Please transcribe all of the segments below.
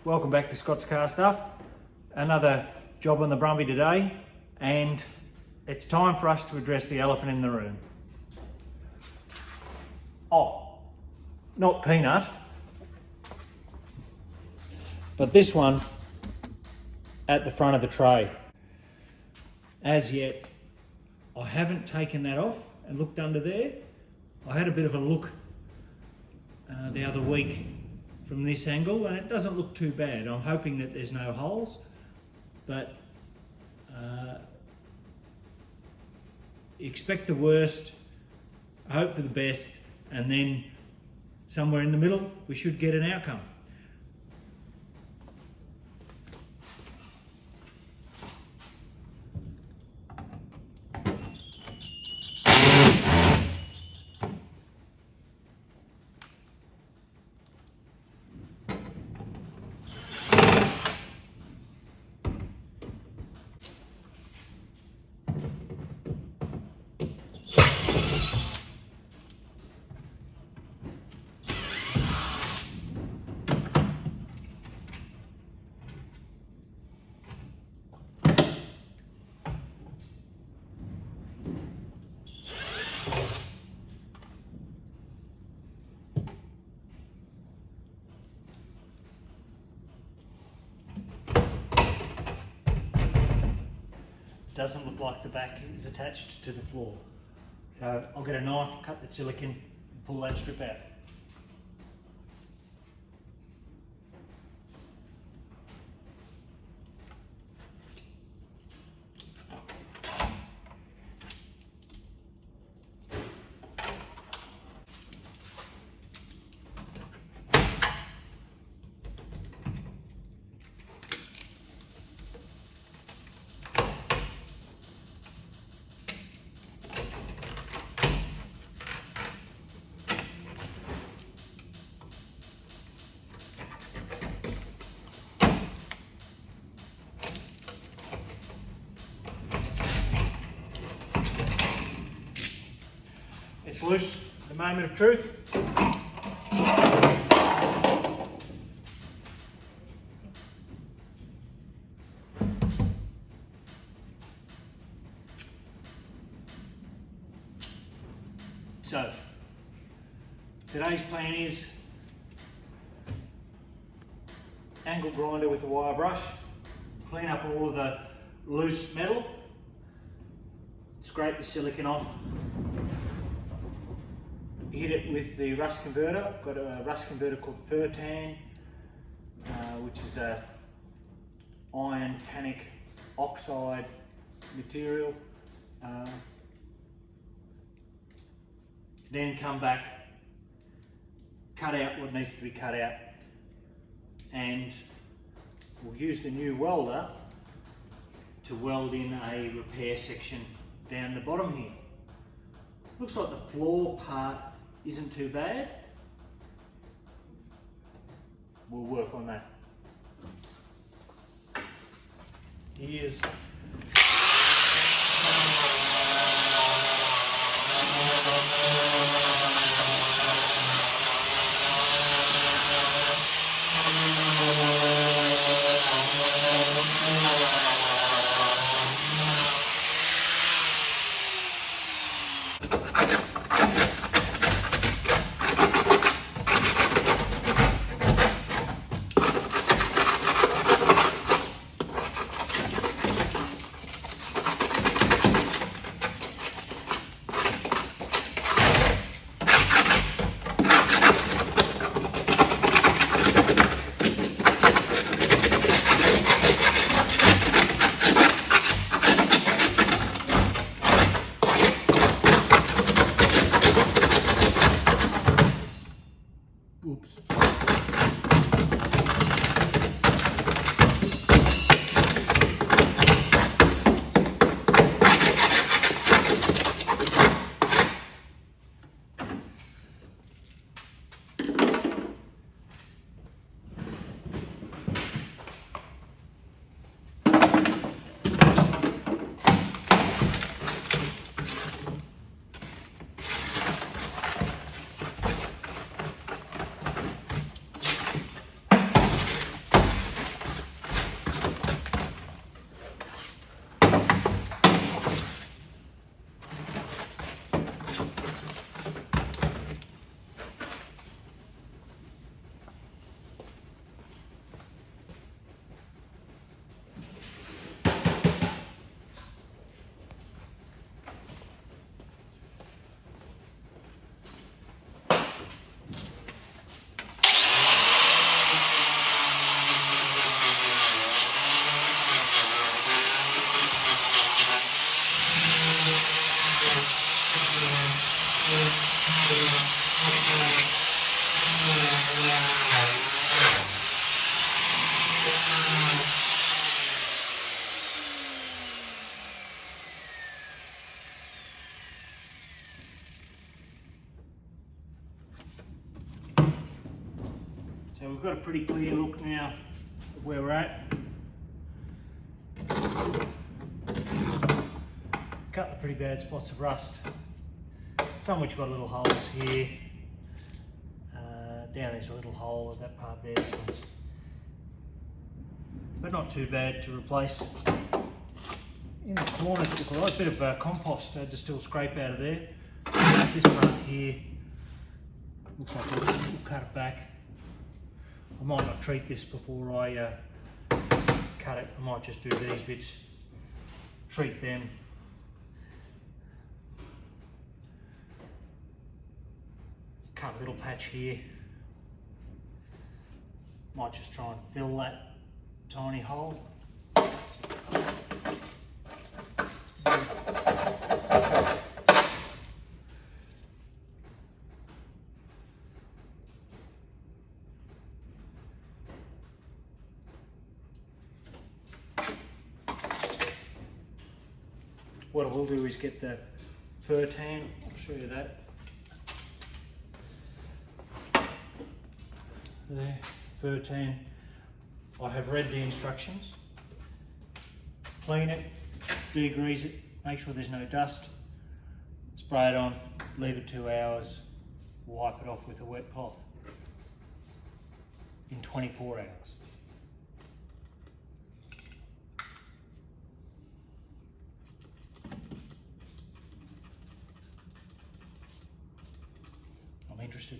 welcome back to Scott's Car Stuff. Another job on the Brumby today, and it's time for us to address the elephant in the room. Oh, not Peanut, but this one at the front of the tray. As yet, I haven't taken that off and looked under there. I had a bit of a look the other week from this angle, and it doesn't look too bad. I'm hoping that there's no holes, but expect the worst, hope for the best, and then somewhere in the middle we should get an outcome. Doesn't look like the back is attached to the floor. So I'll get a knife, cut the silicone, and pull that strip out. It's loose, the moment of truth. So, today's plan is angle grinder with a wire brush, clean up all of the loose metal, scrape the silicone off, hit it with the rust converter. I've got a rust converter called Furtan, which is a iron tannic oxide material. Then come back, cut out what needs to be cut out, and we'll use the new welder to weld in a repair section down the bottom here. Looks like the floor part isn't too bad. We'll work on that. Here's So we've got a pretty clear look now of where we're at. Couple of pretty bad spots of rust. Some which got little holes here. Down there's a little hole at that part there, this one's. But not too bad to replace. In the corners look alright, a bit of compost I had to still scrape out of there. This part here looks like we'll cut it back. I might not treat this before I cut it. I might just do these bits, treat them. Cut a little patch here. Might just try and fill that tiny hole. What I will do is get the fur tan, I'll show you that. There, fur tan. I have read the instructions. Clean it, degrease it, make sure there's no dust. Spray it on, leave it 2 hours, wipe it off with a wet cloth in 24 hours. I'm interested.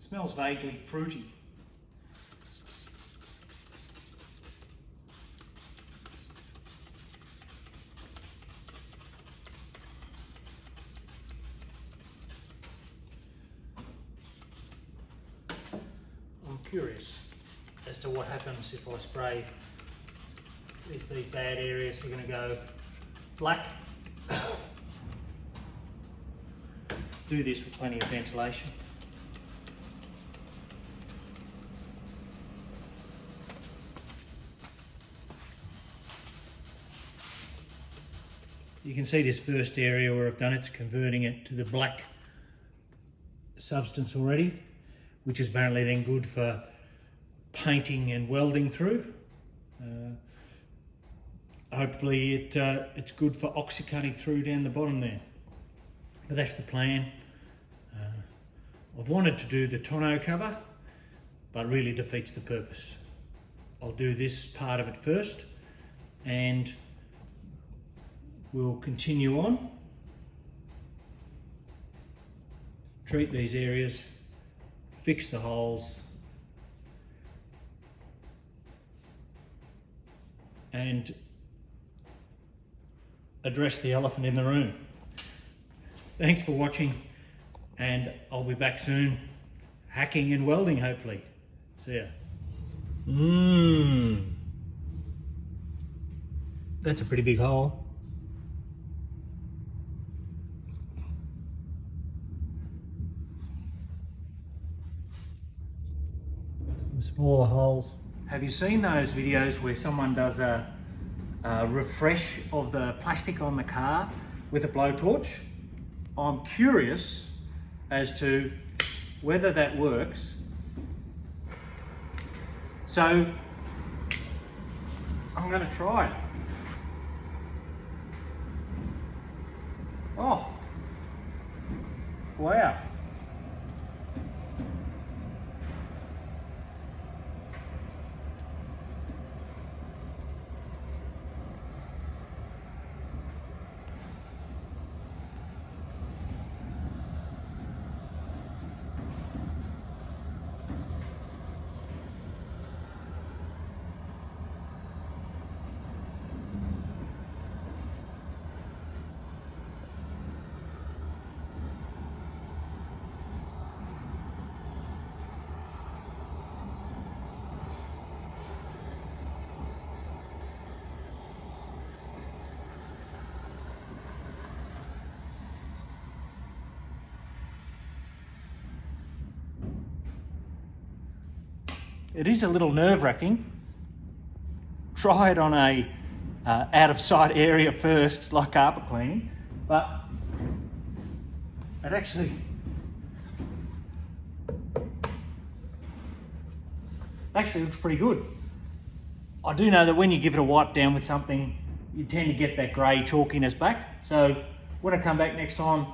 Smells vaguely fruity. I'm curious as to what happens if I spray these bad areas. They're going to go black. Do this with plenty of ventilation. You can see this first area where I've done it's converting it to the black substance already, which is apparently then good for painting and welding through. Hopefully it's good for oxycutting through down the bottom there. But that's the plan. I've wanted to do the tonneau cover, but really defeats the purpose. I'll do this part of it first, and we'll continue on, treat these areas, fix the holes, and address the elephant in the room. Thanks for watching, and I'll be back soon, hacking and welding hopefully. See ya. That's a pretty big hole. Smaller holes. Have you seen those videos where someone does a refresh of the plastic on the car with a blowtorch? I'm curious as to whether that works. So I'm going to try it. Oh, Wow. It is a little nerve-wracking. Try it on a out-of-sight area first, like carpet cleaning, but it actually looks pretty good. I do know that when you give it a wipe down with something, you tend to get that grey chalkiness back. So when I come back next time,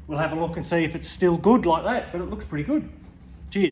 we'll have a look and see if it's still good like that, but it looks pretty good.